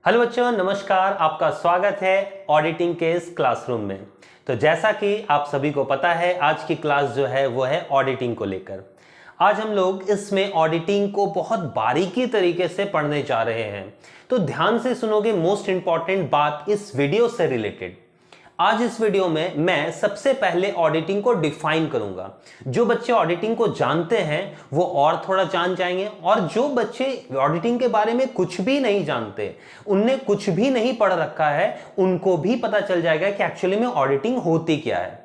Hello बच्चों, नमस्कार। आपका स्वागत है ऑडिटिंग के इस क्लासरूम में। तो जैसा कि आप सभी को पता है, आज की क्लास जो है वो है ऑडिटिंग को लेकर। आज हम लोग इसमें ऑडिटिंग को बहुत बारीकी तरीके से पढ़ने जा रहे हैं, तो ध्यान से सुनोगे। मोस्ट इंपॉर्टेंट बात इस वीडियो से रिलेटेड। आज इस वीडियो में मैं सबसे पहले ऑडिटिंग को डिफाइन करूंगा। जो बच्चे ऑडिटिंग को जानते हैं वो और थोड़ा जान जाएंगे, और जो बच्चे ऑडिटिंग के बारे में कुछ भी नहीं जानते, उनने कुछ भी नहीं पढ़ रखा है, उनको भी पता चल जाएगा कि एक्चुअली में ऑडिटिंग होती क्या है।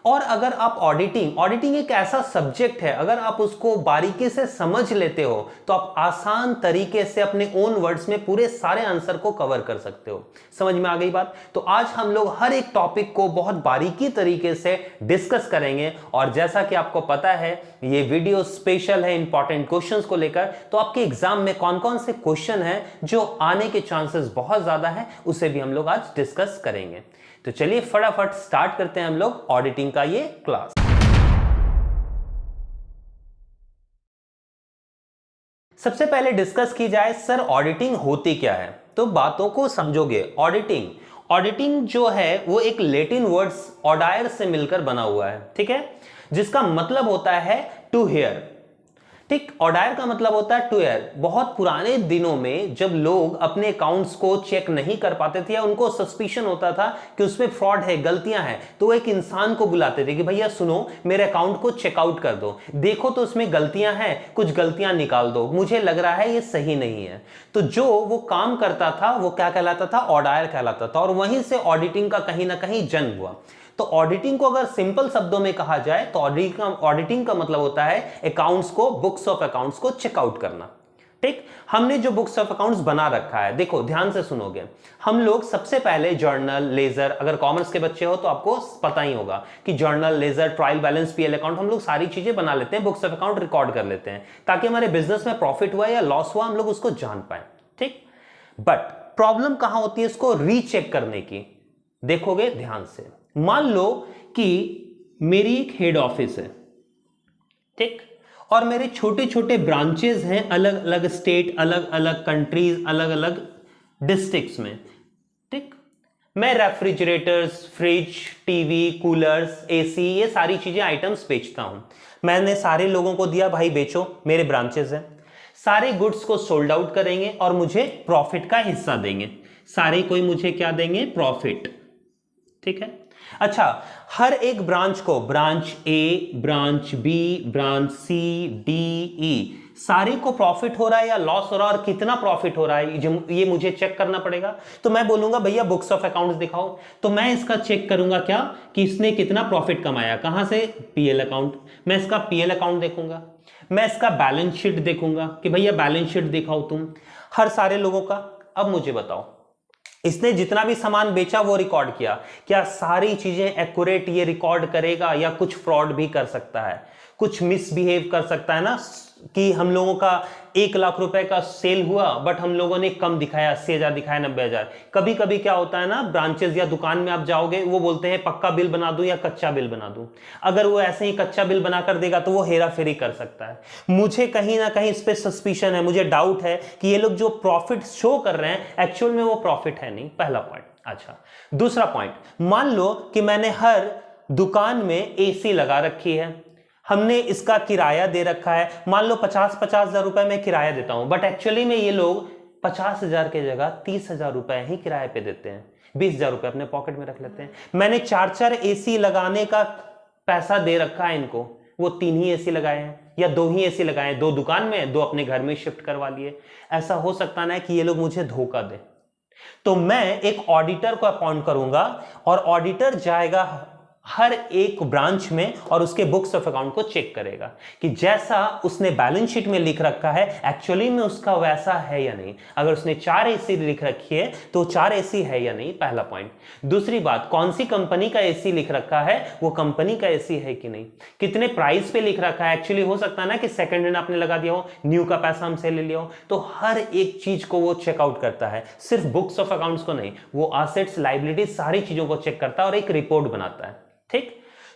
और अगर आप ऑडिटिंग एक ऐसा सब्जेक्ट है, अगर आप उसको बारीकी से समझ लेते हो तो आप आसान तरीके से अपने ओन वर्ड्स में पूरे सारे आंसर को कवर कर सकते हो। समझ में आ गई बात? तो आज हम लोग हर एक टॉपिक को बहुत बारीकी तरीके से डिस्कस करेंगे। और जैसा कि आपको पता है, ये वीडियो स्पेशल है इंपॉर्टेंट क्वेश्चंस को लेकर। तो आपके एग्जाम में कौन कौन से क्वेश्चन हैं जो आने के चांसेस बहुत ज्यादा है, उसे भी हम लोग आज डिस्कस करेंगे। तो चलिए फटाफट स्टार्ट करते हैं हम लोग ऑडिटिंग का ये क्लास। सबसे पहले डिस्कस की जाए, सर ऑडिटिंग होती क्या है, तो बातों को समझोगे। ऑडिटिंग जो है वो एक लैटिन वर्ड्स ऑडायर से मिलकर बना हुआ है, ठीक है, जिसका मतलब होता है टू हियर। ठीक, ऑडायर का मतलब होता है टू हियर। बहुत पुराने दिनों में जब लोग अपने अकाउंट्स को चेक नहीं कर पाते थे या उनको सस्पिशन होता था कि उसमें फ्रॉड है, गलतियां हैं, तो वो एक इंसान को बुलाते थे कि भैया सुनो, मेरे अकाउंट को चेकआउट कर दो, देखो तो उसमें गलतियां हैं, कुछ गलतियां निकाल दो, मुझे लग रहा है ये सही नहीं है। तो जो वो काम करता था वो क्या कहलाता था? ऑडायर कहलाता था। और वहीं से ऑडिटिंग का कहीं ना कहीं जन्म हुआ। तो ऑडिटिंग को अगर सिंपल शब्दों में कहा जाए तो ऑडिटिंग का मतलब होता है अकाउंट्स को, बुक्स ऑफ अकाउंट्स को चेकआउट करना। ठीक, हमने जो बुक्स ऑफ अकाउंट्स बना रखा है, देखो ध्यान से सुनोगे। हम लोग सबसे पहले जर्नल, लेजर, अगर कॉमर्स के बच्चे हो तो आपको पता ही होगा कि journal, ledger, trial balance, PL account, हम लोग सारी चीजें बना लेते हैं, बुक्स ऑफ अकाउंट रिकॉर्ड कर लेते हैं, ताकि हमारे बिजनेस में प्रॉफिट हुआ या लॉस हुआ हम लोग उसको जान पाए। ठीक, बट प्रॉब्लम कहां होती है इसको रीचेक करने की? देखोगे ध्यान से। मान लो कि मेरी एक हेड ऑफिस है, ठीक, और मेरे छोटे छोटे ब्रांचेस हैं अलग अलग स्टेट, अलग अलग कंट्रीज, अलग अलग डिस्ट्रिक्ट्स में। ठीक, मैं refrigerators, fridge, TV, coolers, AC, ये सारी चीजें, आइटम्स बेचता हूं। मैंने सारे लोगों को दिया, भाई बेचो, मेरे ब्रांचेस हैं। सारे गुड्स को सोल्ड आउट करेंगे और मुझे प्रॉफिट का हिस्सा देंगे। सारे कोई मुझे क्या देंगे? प्रॉफिट। ठीक है, अच्छा, हर एक ब्रांच को, branch A, branch B, branch C, D, E, सारे को प्रॉफिट हो रहा है या लॉस हो रहा है, और कितना प्रॉफिट हो रहा है ये मुझे चेक करना पड़ेगा। तो मैं बोलूंगा भैया बुक्स ऑफ अकाउंट्स दिखाओ, तो मैं इसका चेक करूंगा क्या कि इसने कितना प्रॉफिट कमाया, कहां से? PL account. मैं इसका पीएल अकाउंट देखूंगा, मैं इसका बैलेंस शीट देखूंगा कि भैया बैलेंस शीट दिखाओ तुम, हर सारे लोगों का। अब मुझे बताओ, इसने जितना भी सामान बेचा वो रिकॉर्ड किया, क्या सारी चीजें एक्यूरेट ये रिकॉर्ड करेगा, या कुछ फ्रॉड भी कर सकता है, कुछ मिसबिहेव कर सकता है ना? कि हम लोगों का 1 लाख रुपए का सेल हुआ बट हम लोगों ने कम दिखाया, 80,000 दिखाया, 90,000। कभी कभी क्या होता है ना, ब्रांचेस या दुकान में आप जाओगे, वो बोलते हैं पक्का बिल बना दूं या कच्चा बिल बना दूं। अगर वो ऐसे ही कच्चा बिल बनाकर देगा तो वो हेरा फेरी कर सकता है। मुझे कहीं ना कहीं इस पे सस्पिशन है, मुझे डाउट है कि ये लोग जो प्रॉफिट शो कर रहे हैं एक्चुअल में वो प्रॉफिट है नहीं। पहला पॉइंट। अच्छा, दूसरा पॉइंट, मान लो कि मैंने हर दुकान में एसी लगा रखी है, हमने इसका किराया दे रखा है, मान लो 50-50 हजार रुपए में किराया देता हूं, बट एक्चुअली में ये लोग 50,000 की जगह 30,000 रुपए ही किराए पे देते हैं, 20,000 रुपए अपने पॉकेट में रख लेते हैं। मैंने 4-4 एसी लगाने का पैसा दे रखा है इनको, वो 3 ही एसी लगाए हैं या 2 ही एसी लगाए हैं, 2 दुकान में, 2 अपने घर में शिफ्ट करवा लिए। ऐसा हो सकता ना कि ये लोग मुझे धोखा दे। तो मैं एक ऑडिटर को अपॉइंट करूंगा और ऑडिटर जाएगा हर एक ब्रांच में और उसके बुक्स ऑफ अकाउंट को चेक करेगा कि जैसा उसने बैलेंस शीट में लिख रखा है एक्चुअली में उसका वैसा है या नहीं। अगर उसने 4 एसी लिख रखी है तो 4 एसी है या नहीं, पहला पॉइंट। दूसरी बात, कौन सी कंपनी का एसी लिख रखा है, वो कंपनी का एसी है कि नहीं, कितने प्राइस पे लिख रखा है। एक्चुअली हो सकता है ना कि सेकंड हैंड आपने लगा दिया हो, न्यू का पैसा हमसे ले लिया हो। तो हर एक चीज को वो चेकआउट करता है, सिर्फ बुक्स ऑफ अकाउंट्स को नहीं, वो एसेट्स, लायबिलिटीज, सारी चीजों को चेक करता है और एक रिपोर्ट बनाता है। ठीक,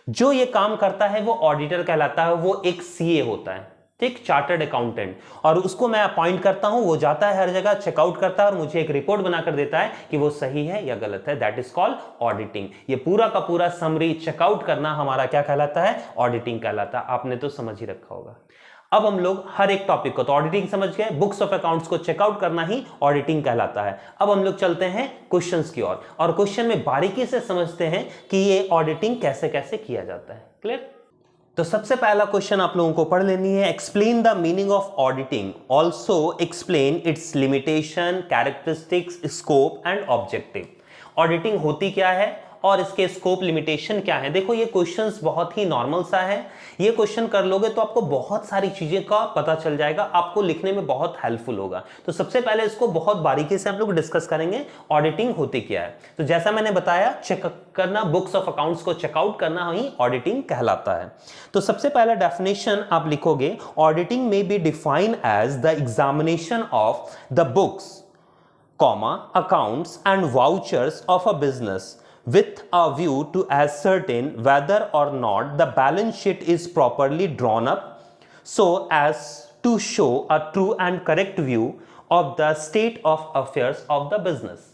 जो ये काम करता है वो ऑडिटर कहलाता है, वो एक सीए होता है। ठीक, चार्टर्ड अकाउंटेंट, और उसको मैं अपॉइंट करता हूं, वो जाता है हर जगह, चेकआउट करता है और मुझे एक रिपोर्ट बनाकर देता है कि वो सही है या गलत है। That is called auditing. ये पूरा का पूरा समरी चेकआउट करना हमारा क्या कहलाता है? ऑडिटिंग कहलाता है। आपने तो समझ ही रखा होगा। अब हम लोग हर एक टॉपिक को, तो ऑडिटिंग समझ गए, बुक्स ऑफ अकाउंट्स को चेकआउट करना ही ऑडिटिंग कहलाता है। अब हम लोग चलते हैं क्वेश्चंस की ओर, और क्वेश्चन में बारीकी से समझते हैं कि ये ऑडिटिंग कैसे कैसे किया जाता है। क्लियर? तो सबसे पहला क्वेश्चन आप लोगों को पढ़ लेनी है। Explain the meaning of auditing, also explain it's limitation, characteristics, scope and objective. Auditing होती क्या है और इसके स्कोप, लिमिटेशन क्या है। देखो ये क्वेश्चंस बहुत ही नॉर्मल सा है, ये क्वेश्चन कर लोगे तो आपको बहुत सारी चीजें का पता चल जाएगा, आपको लिखने में बहुत हेल्पफुल होगा। तो सबसे पहले इसको बहुत बारीकी से हम लोग डिस्कस करेंगे, ऑडिटिंग होती क्या है। तो जैसा मैंने बताया, चेक करना, बुक्स ऑफ अकाउंट्स को चेकआउट करना ही ऑडिटिंग कहलाता है। तो सबसे पहला डेफिनेशन आप लिखोगे, ऑडिटिंग में be define as the examination of the books, accounts and vouchers of a business with a view to ascertain whether or not the balance sheet is properly drawn up so as to show a true and correct view of the state of affairs of the business।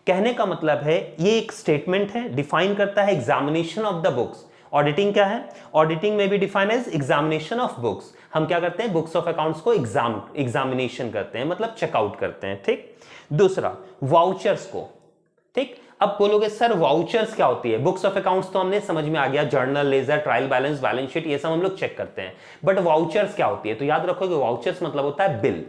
कहने का मतलब है, ये एक statement है, define करता है examination of the books. Auditing क्या है? ऑडिटिंग में भी define as examination of books. हम क्या करते हैं? बुक्स ऑफ अकाउंट्स को एग्जामिनेशन करते हैं, मतलब चेकआउट करते हैं। ठीक। दूसरा, वाउचर्स को। ठीक। अब बोलोगे सर वाउचर्स क्या होती है? बुक्स ऑफ अकाउंट्स तो हमने समझ में आ गया, journal, ledger, trial balance, balance sheet, ये सब हम लोग चेक करते हैं। बट वाउचर्स क्या होती है? तो याद रखोगे, वाउचर्स मतलब होता है बिल।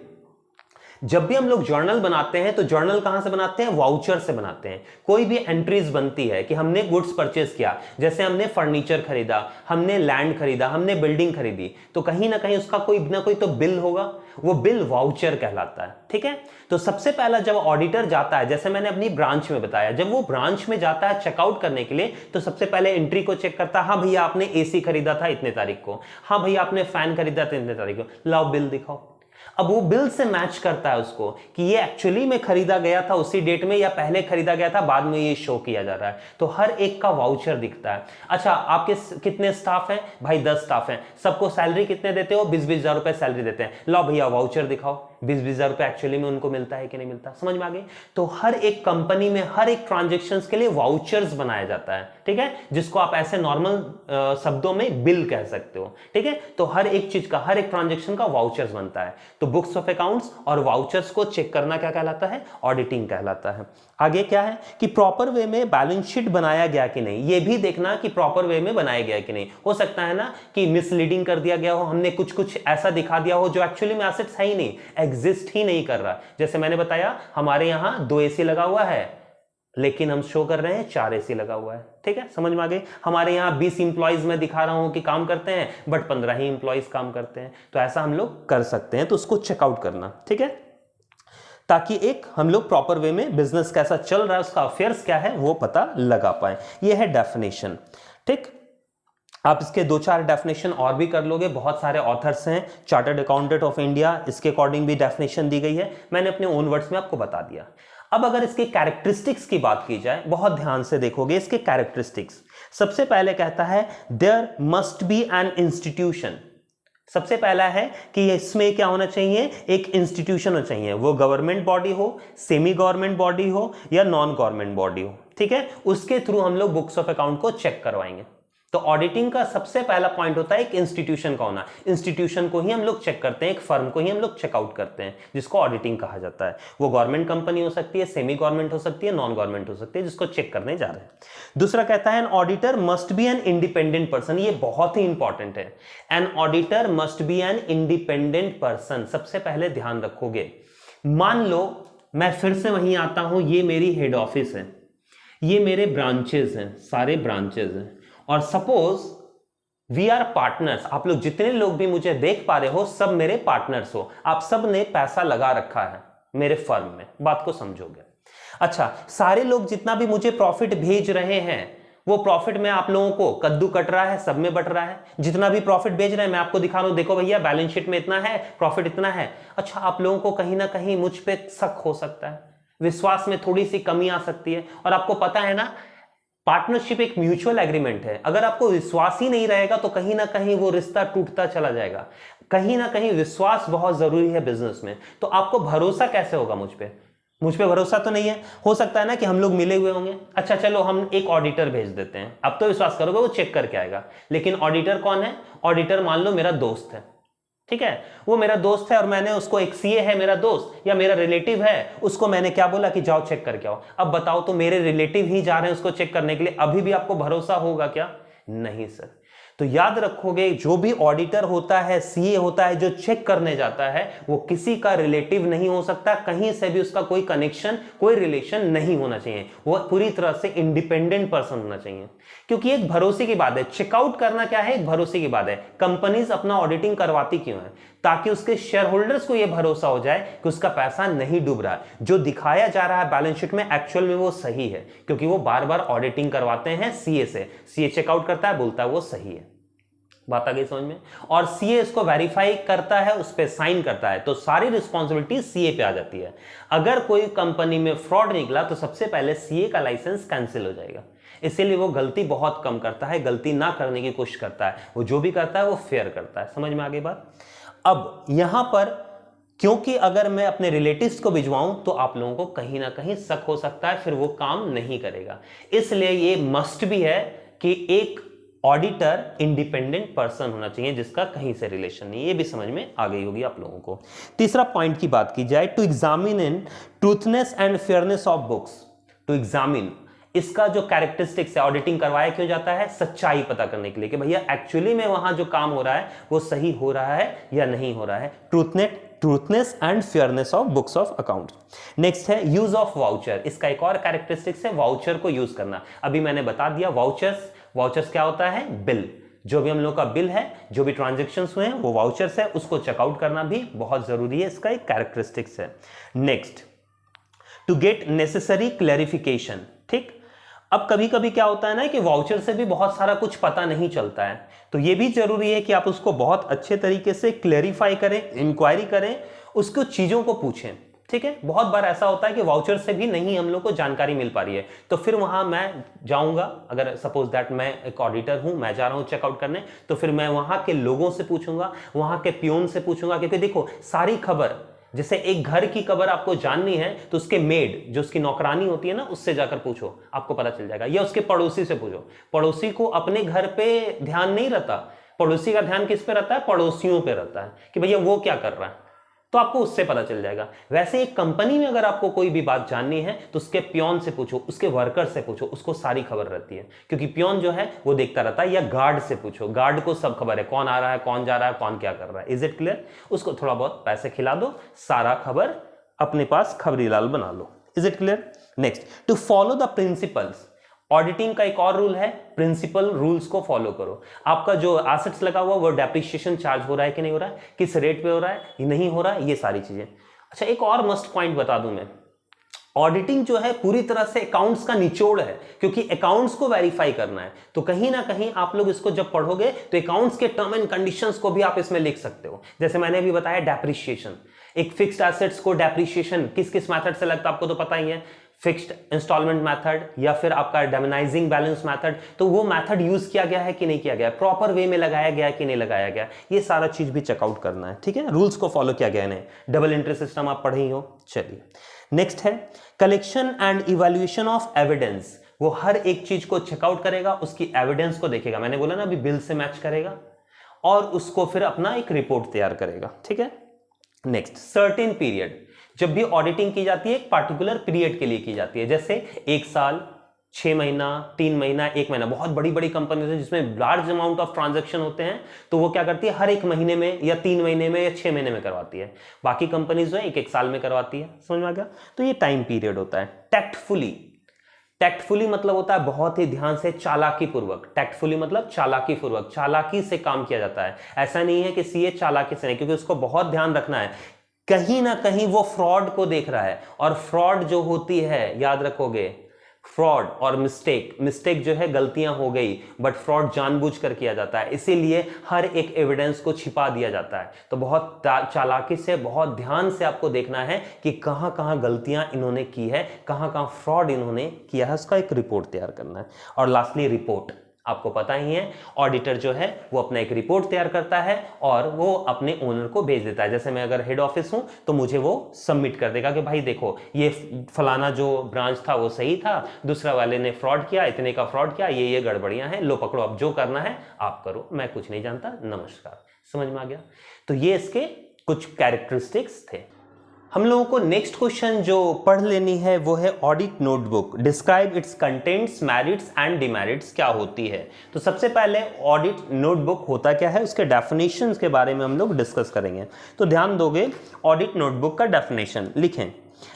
जब भी हम लोग जर्नल बनाते हैं तो जर्नल कहां से बनाते हैं? वाउचर से बनाते हैं। कोई भी एंट्रीज बनती है कि हमने गुड्स परचेज किया, जैसे हमने फर्नीचर खरीदा, हमने लैंड खरीदा, हमने बिल्डिंग खरीदी, तो कहीं ना कहीं उसका कोई ना कोई तो बिल होगा, वो बिल वाउचर कहलाता है। ठीक है। तो सबसे पहला जब ऑडिटर जाता है, जैसे मैंने अपनी ब्रांच में बताया, जब वो ब्रांच में जाता है चेकआउट करने के लिए, तो सबसे पहले एंट्री को चेक करता है। हाँ भैया आपने एसी खरीदा था इतने तारीख को, हाँ भैया आपने फैन खरीदा था इतने तारीख को, लाओ बिल दिखाओ। अब वो बिल से मैच करता है उसको कि ये एक्चुअली में खरीदा गया था उसी डेट में या पहले खरीदा गया था, बाद में ये शो किया जा रहा है। तो हर एक का वाउचर दिखता है। अच्छा, आपके कितने स्टाफ हैं? भाई 10 स्टाफ हैं। सबको सैलरी कितने देते हो? 20-20 हजार रुपए सैलरी देते हैं। लाओ भैया वाउचर दिखाओ, 20-20 हजार रुपए एक्चुअली में उनको मिलता है कि नहीं मिलता। समझ में आ गई? तो हर एक कंपनी में हर एक ट्रांजेक्शन के लिए वाउचर्स बनाया जाता है। ठीक है, जिसको आप ऐसे नॉर्मल शब्दों में बिल कह सकते हो। ठीक है, तो हर एक चीज का, हर एक ट्रांजेक्शन का वाउचर्स बनता है। तो बुक्स ऑफ अकाउंट्स और वाउचर्स को चेक करना क्या कहलाता है? ऑडिटिंग कहलाता है। आगे क्या है कि प्रॉपर वे में बैलेंस शीट बनाया गया कि नहीं, ये भी देखना कि प्रॉपर वे में बनाया गया कि नहीं। हो सकता है ना कि मिसलीडिंग कर दिया गया हो, हमने कुछ कुछ ऐसा दिखा दिया हो जो एक्चुअली में एसेट्स है ही नहीं, एग्जिस्ट ही नहीं कर रहा। जैसे मैंने बताया, हमारे यहां 2 एसी लगा हुआ है लेकिन हम शो कर रहे हैं 4 एसी लगा हुआ है। ठीक है, समझ में आ गई? हमारे यहाँ 20 इंप्लॉइज में दिखा रहा हूं कि काम करते हैं, बट 15 ही इंप्लॉइज काम करते हैं। तो ऐसा हम लोग कर सकते हैं, तो उसको चेकआउट करना। ठीक है, ताकि एक हम लोग प्रॉपर वे में बिजनेस कैसा चल रहा है, उसका अफेयर्स क्या है, वो पता लगा पाए। ये है डेफिनेशन। ठीक, आप इसके 2-4 डेफिनेशन और भी कर लोगे। बहुत सारे ऑथर्स हैं, चार्टर्ड अकाउंटेंट ऑफ इंडिया, इसके अकॉर्डिंग भी डेफिनेशन दी गई है। मैंने अपने ओन वर्ड्स में आपको बता दिया। अब अगर इसके कैरेक्टरिस्टिक्स की बात की जाए, बहुत ध्यान से देखोगे इसके कैरेक्टरिस्टिक्स। सबसे पहले कहता है there must be an institution. सबसे पहला है कि इसमें क्या होना चाहिए? एक इंस्टीट्यूशन होना चाहिए, वो गवर्नमेंट बॉडी हो, सेमी गवर्नमेंट बॉडी हो या नॉन गवर्नमेंट बॉडी हो। ठीक है, उसके थ्रू हम लोग बुक्स ऑफ अकाउंट को चेक करवाएंगे। तो ऑडिटिंग का सबसे पहला पॉइंट होता है एक इंस्टीट्यूशन का होना। इंस्टीट्यूशन को ही हम लोग चेक करते हैं, एक फर्म को ही हम लोग चेकआउट करते हैं, जिसको ऑडिटिंग कहा जाता है। वो गवर्नमेंट कंपनी हो सकती है, सेमी गवर्नमेंट हो सकती है, नॉन गवर्नमेंट हो सकती है, जिसको चेक करने जा रहे हैं। दूसरा कहता है an auditor must be an independent person. ये बहुत ही इंपॉर्टेंट है, an auditor must be an independent person. सबसे पहले ध्यान रखोगे, मान लो मैं फिर से वहीं आता हूं, ये मेरी हेड ऑफिस है, ये मेरे ब्रांचेस हैं, सारे ब्रांचेस हैं, और सपोज वी आर पार्टनर्स। आप लोग जितने लोग भी मुझे देख पा रहे हो, सब मेरे पार्टनर्स हो। आप सब ने पैसा लगा रखा है मेरे फर्म में, बात को समझोगे? अच्छा, सारे लोग जितना भी मुझे प्रॉफिट भेज रहे हैं, वो प्रॉफिट में आप लोगों को कद्दू कट रहा है, सब में बट रहा है। जितना भी प्रॉफिट भेज रहे हैं मैं आपको दिखा रहा हूं, देखो भैया बैलेंस शीट में इतना है, प्रॉफिट इतना है। अच्छा, आप लोगों को कहीं ना कहीं मुझ पे शक हो सकता है, विश्वास में थोड़ी सी कमी आ सकती है। और आपको पता है ना, पार्टनरशिप एक म्यूचुअल एग्रीमेंट है। अगर आपको विश्वास ही नहीं रहेगा तो कहीं ना कहीं वो रिश्ता टूटता चला जाएगा। कहीं ना कहीं विश्वास बहुत जरूरी है बिजनेस में। तो आपको भरोसा कैसे होगा मुझ पे भरोसा तो नहीं है। हो सकता है ना कि हम लोग मिले हुए होंगे, अच्छा चलो हम एक ऑडिटर भेज देते हैं, अब तो विश्वास करोगे वो चेक करके आएगा। लेकिन ऑडिटर कौन है? ऑडिटर मान लो मेरा दोस्त है, ठीक है, वो मेरा दोस्त है और मैंने उसको, एक सीए है मेरा दोस्त या मेरा रिलेटिव है, उसको मैंने क्या बोला कि जाओ चेक करके आओ। अब बताओ तो मेरे रिलेटिव ही जा रहे हैं उसको चेक करने के लिए, अभी भी आपको भरोसा होगा क्या? नहीं सर। तो याद रखोगे, जो भी ऑडिटर होता है, सीए होता है, जो चेक करने जाता है, वो किसी का रिलेटिव नहीं हो सकता, कहीं से भी उसका कोई कनेक्शन, कोई रिलेशन नहीं होना चाहिए। वो पूरी तरह से इंडिपेंडेंट पर्सन होना चाहिए, क्योंकि एक भरोसे की बात है। चेकआउट करना क्या है? एक भरोसे की बात है। कंपनीज अपना ऑडिटिंग करवाती क्यों है? ताकि उसके शेयर होल्डर्स को यह भरोसा हो जाए कि उसका पैसा नहीं डूब रहा है, जो दिखाया जा रहा है बैलेंस शीट में एक्चुअल में वो सही है, क्योंकि वो बार बार ऑडिटिंग करवाते हैं सीए से। सीए चेकआउट करता है, बोलता है वो सही है। बात आ गई समझ में? और सीए इसको वेरीफाई करता है, उस पर साइन करता है, तो सारी रिस्पॉन्सिबिलिटी सीए पे आ जाती है। अगर कोई कंपनी में फ्रॉड निकला तो सबसे पहले सीए का लाइसेंस कैंसिल हो जाएगा। इसीलिए वो गलती बहुत कम करता है, गलती ना करने की कोशिश करता है। वो जो भी करता है वो फेयर करता है। समझ में आ गई बात? अब यहां पर, क्योंकि अगर मैं अपने रिलेटिव्स को भिजवाऊं तो आप लोगों को कहीं ना कहीं शक हो सकता है, फिर वो काम नहीं करेगा। इसलिए ये मस्ट भी है कि एक ऑडिटर इंडिपेंडेंट पर्सन होना चाहिए जिसका कहीं से रिलेशन नहीं। ये भी समझ में आ गई होगी आप लोगों को। तीसरा पॉइंट की बात की जाए, to examine in truthness and fairness of books. To examine, इसका जो कैरेक्टरिस्टिक्स है, ऑडिटिंग करवाया क्यों जाता है? सच्चाई पता करने के लिए कि भैया एक्चुअली में वहां जो काम हो रहा है वो सही हो रहा है या नहीं हो रहा है। Truthness and fairness of books of account. Next है यूज ऑफ वाउचर। इसका एक और कैरेक्टरिस्टिक्स है वाउचर को यूज करना। अभी मैंने बता दिया वाउचर्स क्या होता है? बिल। जो भी हम लोग का बिल है, जो भी ट्रांजैक्शंस हुए हैं वो वाउचर्स है, उसको चेकआउट करना भी बहुत जरूरी है, इसका एक कैरेक्टरिस्टिक्स है। Next, to get necessary clarification. ठीक, अब कभी कभी क्या होता है ना कि वाउचर से भी बहुत सारा कुछ पता नहीं चलता है, तो ये भी जरूरी है कि आप उसको बहुत अच्छे तरीके से क्लैरिफाई करें, इंक्वायरी करें, उसको चीजों को पूछें। ठीक है, बहुत बार ऐसा होता है कि वाउचर से भी नहीं हम लोग को जानकारी मिल पा रही है, तो फिर वहां मैं जाऊंगा, अगर सपोज दैट मैं एक ऑडिटर हूं, मैं जा रहा हूं चेकआउट करने, तो फिर मैं वहां के लोगों से पूछूंगा, वहां के पियोन से पूछूंगा, क्योंकि देखो सारी खबर, जैसे एक घर की खबर आपको जाननी है तो उसके मेड, जो उसकी नौकरानी होती है ना, उससे जाकर पूछो, आपको पता चल जाएगा। या उसके पड़ोसी से पूछो। पड़ोसी को अपने घर पे ध्यान नहीं रहता, पड़ोसी का ध्यान किस पे रहता है? पड़ोसियों पे रहता है कि भैया वो क्या कर रहा है, तो आपको उससे पता चल जाएगा। वैसे एक कंपनी में अगर आपको कोई भी बात जाननी है तो उसके पियोन से पूछो, उसके वर्कर से पूछो, उसको सारी खबर रहती है, क्योंकि पियोन जो है वो देखता रहता है। या गार्ड से पूछो, गार्ड को सब खबर है, कौन आ रहा है, कौन जा रहा है, कौन क्या कर रहा है। Is it clear? उसको थोड़ा बहुत पैसे खिला दो, सारा खबर अपने पास खबरीलाल बना लो। Is it clear? Next, to follow the principles. Auditing का एक और रूल है, प्रिंसिपल रूल्स को फॉलो करो। आपका जो एसेट्स लगा हुआ वो डेप्रिसिएशन चार्ज हो रहा है कि नहीं हो रहा है, किस रेट पे हो रहा है, नहीं हो रहा है, ये सारी चीजें। अच्छा, एक और मस्ट पॉइंट बता दूं मैं, ऑडिटिंग जो है पूरी तरह से अकाउंट्स का निचोड़ है, क्योंकि अकाउंट्स को वेरीफाई करना है। तो कहीं ना कहीं आप लोग इसको जब पढ़ोगे तो अकाउंट्स के टर्म एंड कंडीशंस को भी आप इसमें लिख सकते हो। जैसे मैंने भी बताया डेप्रिसिएशन, एक फिक्स्ड एसेट्स को डेप्रिसिएशन किस किस मेथड से लगता है आपको तो पता ही है, फिक्स्ड इंस्टॉलमेंट मेथड या फिर आपका डिमोनाइजिंग बैलेंस मेथड। तो वो मेथड यूज किया गया है कि नहीं किया गया, प्रॉपर वे में लगाया गया है कि नहीं लगाया गया, ये सारा चीज भी चेकआउट करना है। ठीक है, रूल्स को फॉलो किया गया है। डबल एंट्री सिस्टम आप पढ़े ही हो। चलिए नेक्स्ट है collection and evaluation of evidence. वो हर एक चीज को चेकआउट करेगा, उसकी एविडेंस को देखेगा, मैंने बोला ना अभी बिल से मैच करेगा, और उसको फिर अपना एक रिपोर्ट तैयार करेगा। ठीक है, नेक्स्ट, सर्टेन पीरियड। जब भी ऑडिटिंग की जाती है एक पार्टिकुलर पीरियड के लिए की जाती है, जैसे 1 साल, 6 महीना, 3 महीना, 1 महीना। बहुत बड़ी बड़ी कंपनीज है जिसमें लार्ज अमाउंट ऑफ ट्रांजैक्शन होते हैं, तो वो क्या करती है, हर 1 महीने में या 3 महीने में या 6 महीने में करवाती है। बाकी कंपनीज जो है 1-1 साल में करवाती है। समझ में आ गया? तो ये टाइम पीरियड होता है। टैक्टफुली मतलब होता है बहुत ही ध्यान से, चालाकी पूर्वक। टैक्टफुली मतलब चालाकी पूर्वक, चालाकी से काम किया जाता है। ऐसा नहीं है कि सीए चालाकी से नहीं, क्योंकि उसको बहुत ध्यान रखना है, कहीं ना कहीं वो फ्रॉड को देख रहा है, और फ्रॉड जो होती है याद रखोगे, फ्रॉड और मिस्टेक जो है गलतियां हो गई, बट फ्रॉड जानबूझकर किया जाता है, इसीलिए हर एक एविडेंस को छिपा दिया जाता है। तो बहुत चालाकी से, बहुत ध्यान से आपको देखना है कि कहां कहां गलतियां इन्होंने की है, कहां कहां फ्रॉड इन्होंने किया है, उसका एक रिपोर्ट तैयार करना है। और लास्टली रिपोर्ट, आपको पता ही है ऑडिटर जो है वो अपना एक रिपोर्ट तैयार करता है और वो अपने ओनर को भेज देता है। जैसे मैं अगर हेड ऑफिस हूं तो मुझे वो सबमिट कर देगा कि भाई देखो ये फलाना जो ब्रांच था वो सही था, दूसरा वाले ने फ्रॉड किया, इतने का फ्रॉड किया, ये गड़बड़ियां हैं, लो पकड़ो, अब जो करना है आप करो, मैं कुछ नहीं जानता, नमस्कार। समझ में आ गया? तो ये इसके कुछ कैरेक्टरिस्टिक्स थे। हम लोगों को नेक्स्ट क्वेश्चन जो पढ़ लेनी है वो है audit notebook, describe it's contents, merits and demerits, क्या होती है। तो सबसे पहले ऑडिट नोटबुक होता क्या है, उसके डेफिनेशंस के बारे में हम लोग डिस्कस करेंगे। तो ध्यान दोगे, ऑडिट नोटबुक का डेफिनेशन लिखें।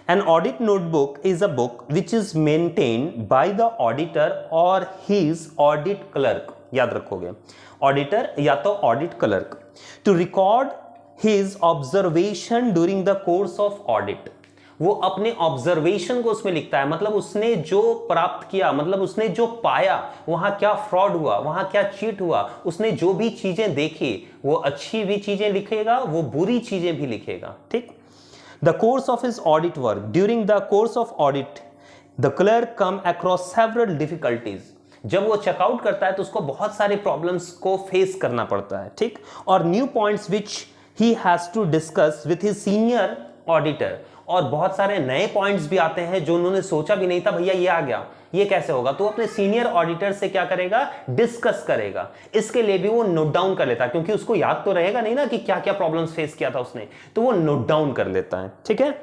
An audit notebook is a book which is maintained by the auditor or his audit clerk, याद रखोगे, ऑडिटर या तो audit clerk, to record his observation during the course of audit। वो अपने observation को उसमें लिखता है, मतलब उसने जो प्राप्त किया, मतलब उसने जो पाया, वहां क्या फ्रॉड हुआ, वहां क्या चीट हुआ, उसने जो भी चीजें देखी, वो अच्छी भी चीजें लिखेगा, वो बुरी चीजें भी लिखेगा। ठीक। The course of his audit work, during the course of audit the clerk come across several difficulties। जब वो चेकआउट करता है तो उसको बहुत सारे प्रॉब्लम्स को फेस करना पड़ता है। ठीक। और new points which he has to discuss with his senior auditor, और बहुत सारे नए पॉइंट्स भी आते हैं जो उन्होंने सोचा भी नहीं था, भैया ये आ गया, ये कैसे होगा, तो अपने सीनियर ऑडिटर से क्या करेगा, डिस्कस करेगा। इसके लिए भी वो नोट डाउन कर लेता है, क्योंकि उसको याद तो रहेगा नहीं ना कि क्या क्या प्रॉब्लम्स फेस किया था उसने, तो वो नोट डाउन कर लेता है। ठीक है।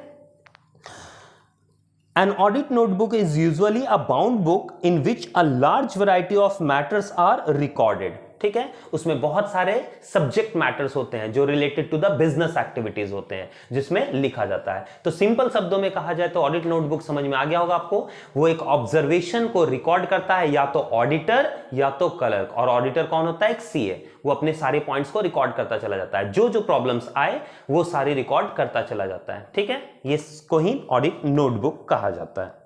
An audit notebook is usually a bound book in which a large variety of matters are recorded। ठीक है। उसमें बहुत सारे सब्जेक्ट मैटर्स होते हैं जो related to the business activities होते हैं, जिसमें लिखा जाता है। तो सिंपल शब्दों में कहा जाए तो ऑडिट नोटबुक समझ में आ गया होगा आपको, वो एक ऑब्जर्वेशन को रिकॉर्ड करता है, या तो ऑडिटर या तो क्लर्क। और ऑडिटर कौन होता है, एक सीए, वो अपने सारे पॉइंट्स को रिकॉर्ड करता चला जाता है, जो जो प्रॉब्लम्स आए वो सारी रिकॉर्ड करता चला जाता है। ठीक है, इसको ही ऑडिट नोटबुक कहा जाता है।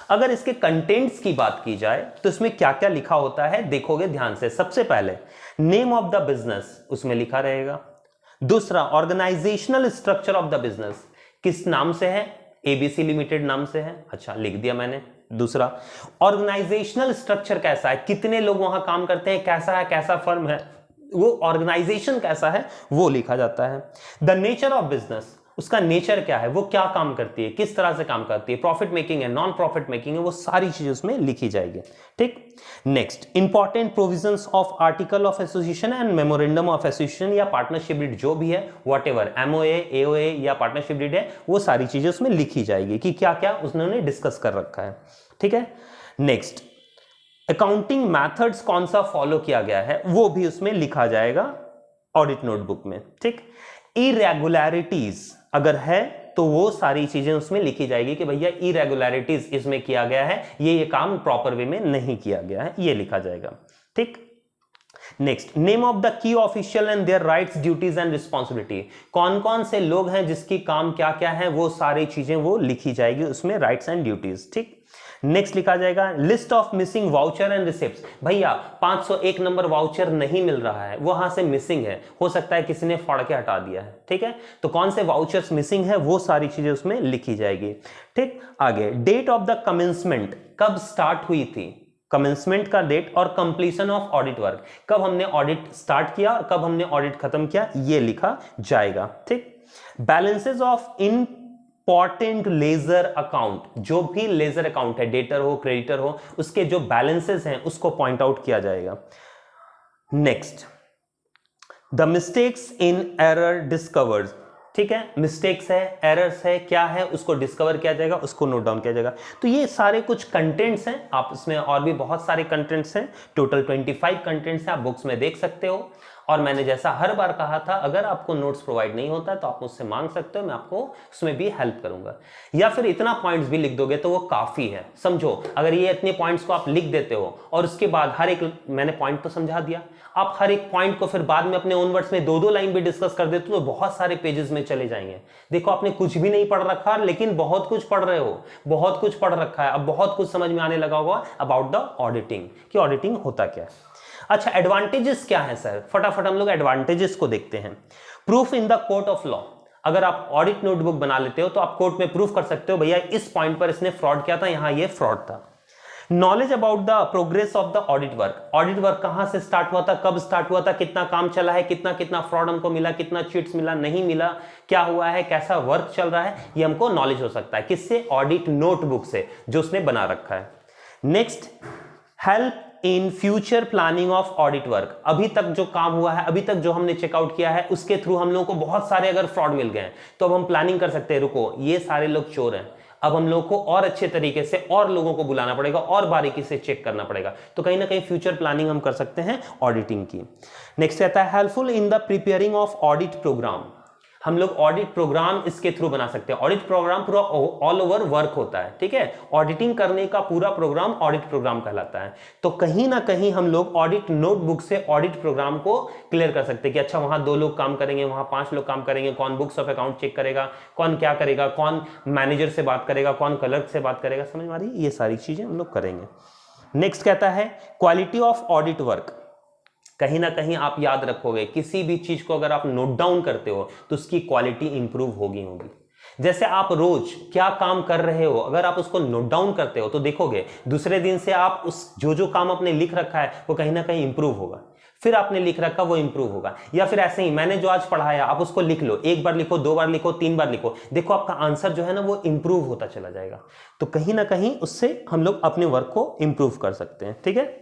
अगर इसके कंटेंट्स की बात की जाए तो इसमें क्या क्या लिखा होता है, देखोगे ध्यान से। सबसे पहले नेम ऑफ द बिजनेस उसमें लिखा रहेगा। दूसरा, organisational structure of the business, किस नाम से है, एबीसी लिमिटेड नाम से है, अच्छा लिख दिया मैंने। दूसरा, ऑर्गेनाइजेशनल स्ट्रक्चर कैसा है, कितने लोग वहां काम करते हैं, कैसा है, कैसा फर्म है, वो ऑर्गेनाइजेशन कैसा है वो लिखा जाता है। द नेचर ऑफ बिजनेस, उसका नेचर क्या है, वो क्या काम करती है, किस तरह से काम करती है, प्रॉफिट मेकिंग है, नॉन प्रॉफिट मेकिंग है, वो सारी चीजें उसमें लिखी जाएगी। ठीक। Next, important provisions of article of association and memorandum of association या पार्टनरशिप डीड, जो भी है व्हाटएवर, एमओए, एओए या पार्टनरशिप डीड है, वो सारी चीजें उसमें लिखी जाएगी कि क्या क्या उन्होंने डिस्कस कर रखा है। ठीक है। नेक्स्ट, अकाउंटिंग मेथड्स कौन सा फॉलो किया गया है वो भी उसमें लिखा जाएगा ऑडिट नोटबुक में। ठीक। इरेगुलरिटीज अगर है तो वो सारी चीजें उसमें लिखी जाएगी कि भैया इरेगुलरिटीज इसमें किया गया है, ये काम प्रॉपर वे में नहीं किया गया है, ये लिखा जाएगा। ठीक। Next, name of the key official and their rights, duties and responsibility, कौन कौन से लोग हैं जिसकी काम क्या क्या है, वो सारी चीजें वो लिखी जाएगी उसमें, राइट्स एंड ड्यूटीज। ठीक। नेक्स्ट लिखा जाएगा list of missing voucher and receipts, भैया 501 नंबर वाउचर नहीं मिल रहा है, वहां से मिसिंग है, हो सकता है किसी ने फाड़ के हटा दिया है। ठीक है, तो कौन से वाउचर्स मिसिंग है वो सारी चीजें उसमें लिखी जाएगी। ठीक। आगे, डेट ऑफ द कमेंसमेंट, कब स्टार्ट हुई थी, कमेंसमेंट का डेट, और कंप्लीशन ऑफ ऑडिट वर्क, कब हमने ऑडिट स्टार्ट किया और कब हमने ऑडिट खत्म किया, ये लिखा जाएगा। ठीक। Balances of important ledger account, जो भी लेजर अकाउंट है, डेटर हो क्रेडिटर हो, उसके जो बैलेंसेस हैं उसको पॉइंट आउट किया जाएगा। Next, the mistakes in error discovered, ठीक है, मिस्टेक्स है, एरर्स है, क्या है, उसको डिस्कवर किया जाएगा, उसको नोट डाउन किया जाएगा। तो ये सारे कुछ कंटेंट्स हैं, आप इसमें और भी बहुत सारे कंटेंट्स हैं, टोटल 25 कंटेंट्स हैं, आप बुक्स में देख सकते हो। और मैंने जैसा हर बार कहा था, अगर आपको नोट्स प्रोवाइड नहीं होता तो आप मुझसे मांग सकते हो, मैं आपको उसमें भी हेल्प करूंगा। या फिर इतना पॉइंट्स भी लिख दोगे तो वो काफी है। समझो, अगर ये इतने पॉइंट्स को आप लिख देते हो और उसके बाद हर एक, मैंने पॉइंट तो समझा दिया, आप हर एक पॉइंट को फिर बाद में अपने ओन वर्ड्स में 2-2 लाइन भी डिस्कस कर देते हो तो बहुत सारे पेजेस में चले जाएंगे। देखो, आपने कुछ भी नहीं पढ़ रखा लेकिन बहुत कुछ पढ़ रहे हो, बहुत कुछ पढ़ रखा है, अब बहुत कुछ समझ में आने लगा होगा अबाउट द ऑडिटिंग, कि ऑडिटिंग होता क्या है। अच्छा, एडवांटेजेस क्या है सर? फटाफट हम लोग एडवांटेजेस को देखते हैं। Proof in the court of law. अगर आप ऑडिट नोटबुक बना लेते हो तो आप कोर्ट में प्रूफ कर सकते हो, भैया इस पॉइंट पर इसने फ्रॉड किया था, यहां ये फ्रॉड था। Knowledge about the progress of the audit work. Audit work कहां से स्टार्ट हुआ था, कब स्टार्ट हुआ था, कितना काम चला है, कितना कितना फ्रॉड हमको मिला, कितना चीट्स मिला, नहीं मिला, क्या हुआ है, कैसा वर्क चल रहा है, ये हमको नॉलेज हो सकता है। किससे? ऑडिट नोटबुक से, जो उसने बना रखा है। Next, help in future planning of audit work. अभी तक जो काम हुआ है, अभी तक जो हमने चेकआउट किया है, उसके थ्रू हम लोगों को बहुत सारे अगर फ्रॉड मिल गए तो अब हम प्लानिंग कर सकते हैं, रुको ये सारे लोग चोर हैं, अब हम लोगों को और अच्छे तरीके से और लोगों को बुलाना पड़ेगा और बारीकी से चेक करना पड़ेगा। तो कहीं ना कहीं फ्यूचर प्लानिंग हम कर सकते हैं ऑडिटिंग की। नेक्स्ट कहता है helpful in the preparing of audit programme. हम लोग ऑडिट प्रोग्राम इसके थ्रू बना सकते हैं। ऑडिट प्रोग्राम पूरा ऑल ओवर वर्क होता है, ठीक है। ऑडिटिंग करने का पूरा प्रोग्राम ऑडिट प्रोग्राम कहलाता है। तो कहीं ना कहीं हम लोग ऑडिट नोटबुक से ऑडिट प्रोग्राम को क्लियर कर सकते हैं कि अच्छा वहां 2 लोग काम करेंगे, वहां 5 लोग काम करेंगे, कौन बुक्स ऑफ अकाउंट चेक करेगा, कौन क्या करेगा, कौन मैनेजर से बात करेगा, कौन क्लर्क से बात करेगा, समझ में आ रही है? ये सारी चीजें हम लोग करेंगे। नेक्स्ट कहता है क्वालिटी ऑफ ऑडिट वर्क। कहीं ना कहीं आप याद रखोगे, किसी भी चीज को अगर आप नोट डाउन करते हो तो उसकी क्वालिटी इंप्रूव होगी। जैसे आप रोज क्या काम कर रहे हो, अगर आप उसको नोट डाउन करते हो तो देखोगे दूसरे दिन से आप उस जो काम आपने लिख रखा है वो कहीं ना कहीं इंप्रूव होगा, फिर आपने लिख रखा वो इंप्रूव होगा। या फिर ऐसे ही मैंने जो आज पढ़ाया आप उसको लिख लो, 1 बार लिखो, 2 बार लिखो, 3 बार लिखो, देखो आपका आंसर जो है ना वो इंप्रूव होता चला जाएगा। तो कहीं ना कहीं उससे हम लोग अपने वर्क को इंप्रूव कर सकते हैं, ठीक है।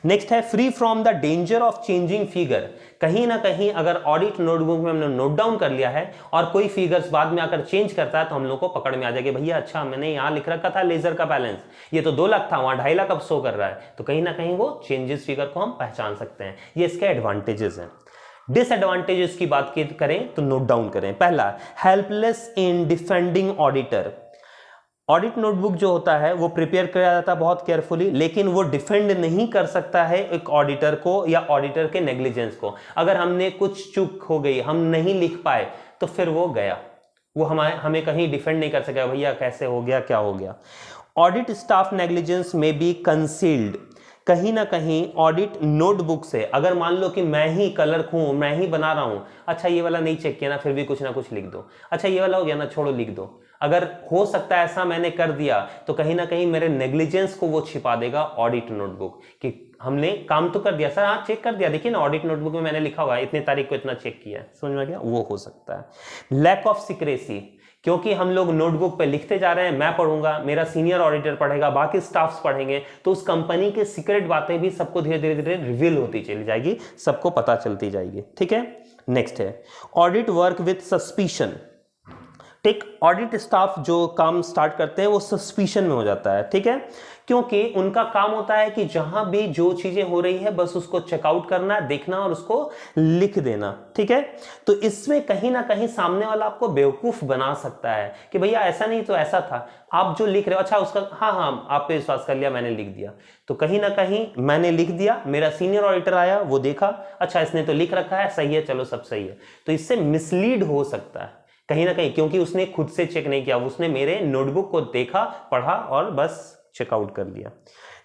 नेक्स्ट है free from the danger of changing figure. कहीं ना कहीं अगर ऑडिट नोटबुक में हमने नोट डाउन कर लिया है और कोई फिगर्स बाद में आकर चेंज करता है तो हम लोग को पकड़ में आ जाएगा, भैया अच्छा मैंने यहां लिख रखा था लेजर का बैलेंस, ये तो 2 लाख था, वहां 2.5 लाख अब शो कर रहा है। तो कहीं ना कहीं वो चेंजेस फिगर को हम पहचान सकते हैं। ये इसके एडवांटेजेस हैं। डिसएडवांटेजेस की बात करें तो नोट डाउन करें। पहला, helpless in defending auditor. Audit notebook जो होता है वो प्रिपेयर किया जाता है बहुत केयरफुली, लेकिन वो डिफेंड नहीं कर सकता है एक ऑडिटर को या ऑडिटर के नेग्लिजेंस को। अगर हमने कुछ चूक हो गई, हम नहीं लिख पाए, तो फिर वो गया, वो हमें कहीं डिफेंड नहीं कर सकेगा, भैया कैसे हो गया, क्या हो गया। ऑडिट स्टाफ नेग्लिजेंस में बी कंसील्ड। कहीं ना कहीं ऑडिट नोटबुक से, अगर मान लो कि मैं ही क्लर्क हूं, मैं ही बना रहा हूं, अच्छा ये वाला नहीं चेक किया ना, फिर भी कुछ ना कुछ लिख दो, अच्छा ये वाला हो गया ना, छोड़ो लिख दो। अगर हो सकता है ऐसा मैंने कर दिया तो कहीं ना कहीं मेरे नेग्लिजेंस को वो छिपा देगा ऑडिट नोटबुक, कि हमने काम तो कर दिया सर, हाँ चेक कर दिया, देखिए ना ऑडिट नोटबुक में मैंने लिखा हुआ है इतने तारीख को इतना चेक किया, समझ में आ गया, वो हो सकता है। लैक ऑफ सीक्रेसी, क्योंकि हम लोग नोटबुक पे लिखते जा रहे हैं, मैं पढ़ूंगा, मेरा सीनियर ऑडिटर पढ़ेगा, बाकी स्टाफ्स पढ़ेंगे, तो उस कंपनी के सीक्रेट बातें भी सबको धीरे धीरे रिवील होती चली जाएगी, सबको पता चलती जाएगी, ठीक है। नेक्स्ट है ऑडिट वर्क विथ सस्पिशन। ठीक, ऑडिट स्टाफ जो काम स्टार्ट करते हैं वो सस्पिशन में हो जाता है, ठीक है, क्योंकि उनका काम होता है कि जहां भी जो चीजें हो रही है बस उसको चेकआउट करना, देखना और उसको लिख देना, ठीक है। तो इसमें कहीं ना कहीं सामने वाला आपको बेवकूफ बना सकता है कि भैया ऐसा नहीं तो ऐसा था, आप जो लिख रहे हो, अच्छा उसका हाँ आप पे विश्वास कर लिया, मैंने लिख दिया। तो कहीं ना कहीं मैंने लिख दिया, मेरा सीनियर ऑडिटर आया, वो देखा, अच्छा इसने तो लिख रखा है, सही है, चलो सब सही है, तो इससे मिसलीड हो सकता है कहीं ना कहीं, क्योंकि उसने खुद से चेक नहीं किया, उसने मेरे नोटबुक को देखा, पढ़ा और बस चेकआउट कर दिया।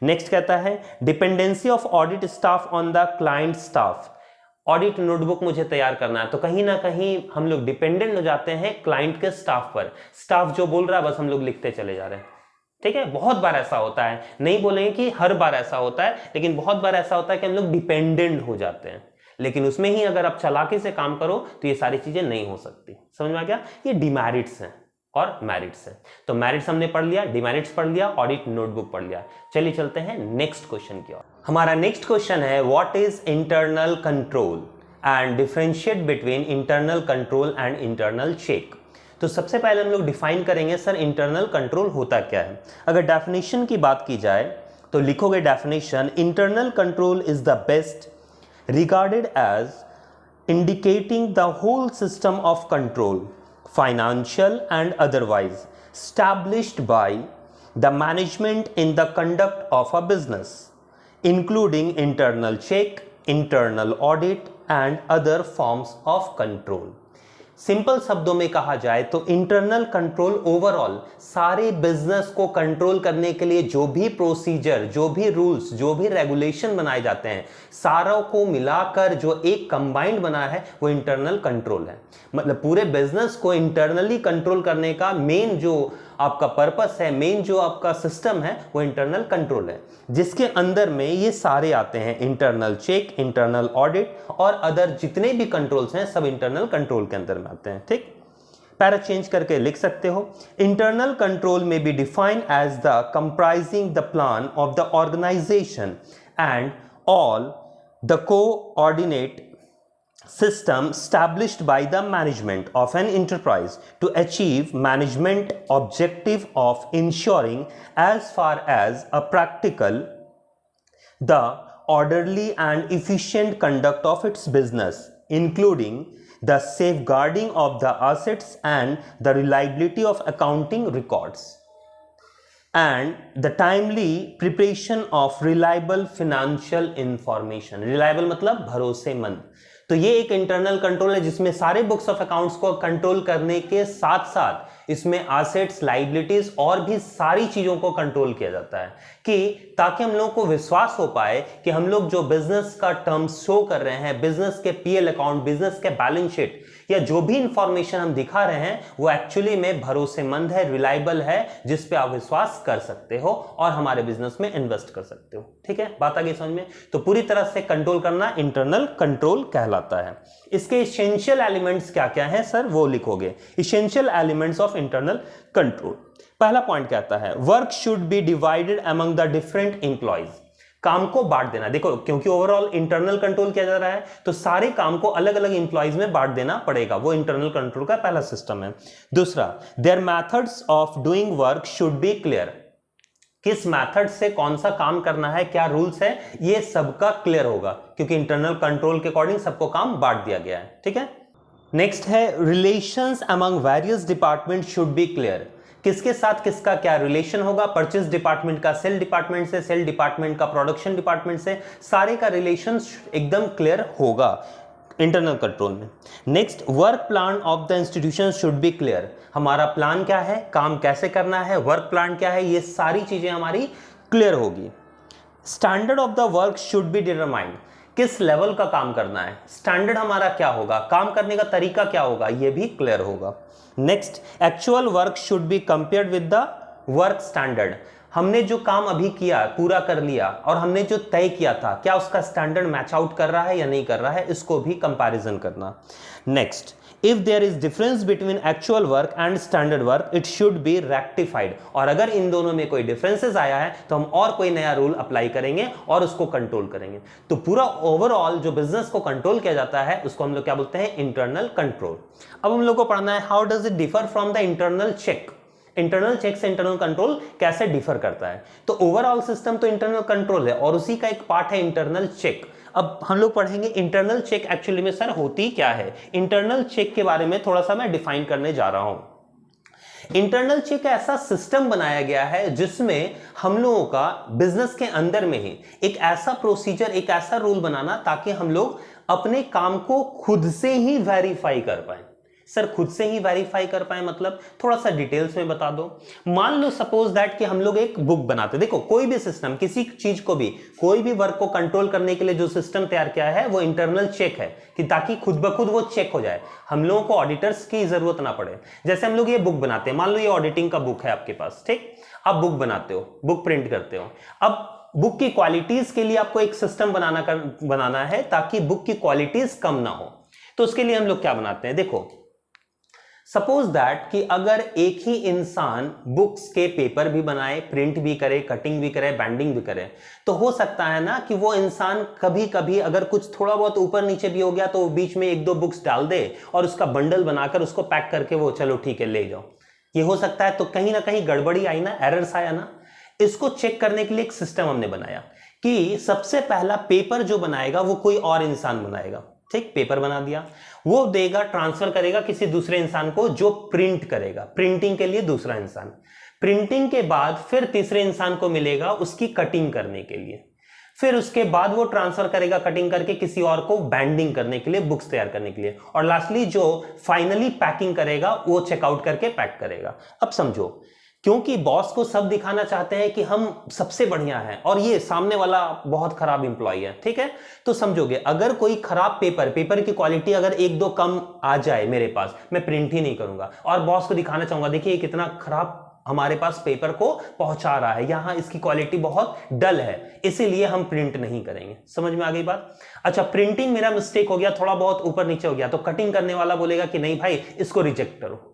नेक्स्ट कहता है dependency of audit staff on the client staff. Audit notebook मुझे तैयार करना है तो कहीं ना कहीं हम लोग डिपेंडेंट हो जाते हैं क्लाइंट के स्टाफ पर। स्टाफ जो बोल रहा है बस हम लोग लिखते चले जा रहे हैं, ठीक है। बहुत बार ऐसा होता है, नहीं बोलेंगे कि हर बार ऐसा होता है, लेकिन बहुत बार ऐसा होता है कि हम लोग डिपेंडेंट हो जाते हैं, लेकिन उसमें ही अगर आप चालाकी से काम करो तो ये सारी चीजें नहीं हो सकती। समझ में आ गया? ये डिमेरिट्स हैं और मेरिट्स हैं। तो मेरिट्स हमने पढ़ लिया, डिमेरिट्स पढ़ लिया, ऑडिट नोटबुक पढ़ लिया। चलिए चलते हैं नेक्स्ट क्वेश्चन की ओर। हमारा नेक्स्ट क्वेश्चन है what is internal control and differentiate between internal control and internal check. तो सबसे पहले हम लोग डिफाइन करेंगे सर इंटरनल कंट्रोल होता क्या है। अगर डेफिनेशन की बात की जाए तो लिखोगे definition, internal control is the best regarded as indicating the whole system of control, financial and otherwise, established by the management in the conduct of a business, including internal check, internal audit and other forms of control. Simple शब्दों में कहा जाए तो internal control overall सारे business को control करने के लिए जो भी प्रोसीजर, जो भी रूल्स, जो भी रेगुलेशन बनाए जाते हैं, सारों को मिलाकर जो एक कंबाइंड बना है वो इंटरनल कंट्रोल है। मतलब पूरे बिजनेस को इंटरनली कंट्रोल करने का मेन जो आपका पर्पस है, मेन जो आपका सिस्टम है वो इंटरनल कंट्रोल है, जिसके अंदर में ये सारे आते हैं, इंटरनल चेक, इंटरनल ऑडिट और अदर जितने भी कंट्रोल्स हैं सब इंटरनल कंट्रोल के अंदर में आते हैं। ठीक, पैरा चेंज करके लिख सकते हो, इंटरनल कंट्रोल में be defined as the comprising the plan of the organisation and all the coordinate system established by the management of an enterprise to achieve management objective of ensuring as far as a practical the orderly and efficient conduct of its business, including the safeguarding of the assets and the reliability of accounting records and the timely preparation of reliable financial information. Reliable मतलब भरोसेमंद। तो ये एक internal control है जिसमें सारे books of accounts को control करने के साथ साथ इसमें एसेट्स, लायबिलिटीज और भी सारी चीजों को कंट्रोल किया जाता है कि ताकि हम लोगों को विश्वास हो पाए कि हम लोग जो बिजनेस का टर्म्स शो कर रहे हैं, बिजनेस के पीएल अकाउंट, बिजनेस के बैलेंस शीट या जो भी इंफॉर्मेशन हम दिखा रहे हैं वो एक्चुअली में भरोसेमंद है, रिलायबल है, जिस पे आप विश्वास कर सकते हो और हमारे बिजनेस में इन्वेस्ट कर सकते हो। ठीक है, बात आ गई समझ में? तो पूरी तरह से कंट्रोल करना इंटरनल कंट्रोल कहलाता है। इसके एसेंशियल एलिमेंट्स क्या क्या हैं सर, वो लिखोगे, essential elements of internal control. पहला पॉइंट कहता है work should B divided among the different employees, काम को बांट देना। देखो क्योंकि ओवरऑल इंटरनल कंट्रोल किया जा रहा है तो सारे काम को अलग अलग एम्प्लॉइज में बांट देना पड़ेगा, वो इंटरनल कंट्रोल का पहला सिस्टम है। दूसरा, there methods of doing work should be clear, किस मेथड से कौन सा काम करना है, क्या रूल्स है, ये सबका क्लियर होगा क्योंकि इंटरनल कंट्रोल के अकॉर्डिंग सबको काम बांट दिया गया है। ठीक है, नेक्स्ट है relations among various department should be clear, किसके साथ किसका क्या रिलेशन होगा, परचेज डिपार्टमेंट का सेल डिपार्टमेंट से, सेल डिपार्टमेंट का प्रोडक्शन डिपार्टमेंट से, सारे का रिलेशन एकदम क्लियर होगा इंटरनल कंट्रोल में। Next, work plan of the institution should be clear, हमारा प्लान क्या है, काम कैसे करना है, वर्क प्लान क्या है, ये सारी चीजें हमारी क्लियर होगी। Standard of the work should be determined, किस लेवल का काम करना है, स्टैंडर्ड हमारा क्या होगा, काम करने का तरीका क्या होगा, ये भी क्लियर होगा। Next, actual work should be compared with the work standard, हमने जो काम अभी किया, पूरा कर लिया और हमने जो तय किया था, क्या उसका स्टैंडर्ड मैच आउट कर रहा है या नहीं कर रहा है, इसको भी कंपैरिजन करना। Next, if there is difference between actual work and standard work it should be rectified, और अगर इन दोनों में कोई डिफरेंसेस आया है तो हम और कोई नया रूल अप्लाई करेंगे और उसको कंट्रोल करेंगे। तो पूरा ओवरऑल जो बिजनेस को कंट्रोल किया जाता है उसको हम लोग क्या बोलते हैं, इंटरनल कंट्रोल। अब हम लोग को पढ़ना है how does it differ from the internal check, internal check से इंटरनल कंट्रोल कैसे डिफर करता है। तो ओवरऑल सिस्टम तो इंटरनल कंट्रोल है और उसी का एक पार्ट है इंटरनल चेक। अब हम लोग पढ़ेंगे इंटरनल चेक एक्चुअली में सर होती क्या है। इंटरनल चेक के बारे में थोड़ा सा मैं डिफाइन करने जा रहा हूं। इंटरनल चेक ऐसा सिस्टम बनाया गया है जिसमें हम लोगों का बिजनेस के अंदर में ही एक ऐसा प्रोसीजर, एक ऐसा रूल बनाना ताकि हम लोग अपने काम को खुद से ही वेरीफाई कर पाए। सर खुद से ही वेरीफाई कर पाए मतलब थोड़ा सा डिटेल्स में बता दो। मान लो सपोज दैट कि हम लोग एक बुक बनाते, देखो कोई भी सिस्टम, किसी चीज को भी, कोई भी वर्क को कंट्रोल करने के लिए जो सिस्टम तैयार किया है वो इंटरनल चेक है कि ताकि खुद ब खुद वो चेक हो जाए, हम लोगों को ऑडिटर्स की जरूरत ना पड़े। जैसे हम लोग ये बुक बनाते हैं, मान लो ये ऑडिटिंग का बुक है आपके पास, ठीक, आप बुक बनाते हो, बुक प्रिंट करते हो। अब बुक की क्वालिटीज के लिए आपको एक सिस्टम बनाना है ताकि बुक की क्वालिटीज कम ना हो। तो उसके लिए हम लोग क्या बनाते हैं, देखो सपोज दैट कि अगर एक ही इंसान बुक्स के पेपर भी बनाए, प्रिंट भी करे, कटिंग भी करे, बैंडिंग भी करे, तो हो सकता है ना कि वो इंसान कभी कभी अगर कुछ थोड़ा बहुत ऊपर नीचे भी हो गया तो बीच में एक दो बुक्स डाल दे और उसका बंडल बनाकर उसको पैक करके वो चलो ठीक है ले जाओ, ये हो सकता है। तो कहीं ना कहीं गड़बड़ी आई ना, एरर्स आया ना। इसको चेक करने के लिए एक सिस्टम हमने बनाया कि सबसे पहला पेपर जो बनाएगा वो कोई और इंसान बनाएगा। ठीक, पेपर बना दिया, वो देगा, ट्रांसफर करेगा किसी दूसरे इंसान को जो प्रिंट करेगा, प्रिंटिंग के लिए दूसरा इंसान। प्रिंटिंग के बाद फिर तीसरे इंसान को मिलेगा उसकी कटिंग करने के लिए, फिर उसके बाद वो ट्रांसफर करेगा कटिंग करके किसी और को बाइंडिंग करने के लिए, बुक्स तैयार करने के लिए, और लास्टली जो फाइनली पैकिंग करेगा वो चेकआउट करके पैक करेगा। अब समझो, क्योंकि बॉस को सब दिखाना चाहते हैं कि हम सबसे बढ़िया हैं और ये सामने वाला बहुत खराब इंप्लॉय है, ठीक है, तो समझोगे अगर कोई खराब पेपर की क्वालिटी अगर एक दो कम आ जाए मेरे पास, मैं प्रिंट ही नहीं करूंगा और बॉस को दिखाना चाहूंगा देखिए कितना खराब हमारे पास पेपर को पहुंचा रहा है, यहां इसकी क्वालिटी बहुत डल है, इसीलिए हम प्रिंट नहीं करेंगे। समझ में आ गई बात? अच्छा, प्रिंटिंग मेरा मिस्टेक हो गया, थोड़ा बहुत ऊपर नीचे हो गया, तो कटिंग करने वाला बोलेगा कि नहीं भाई इसको रिजेक्ट करो।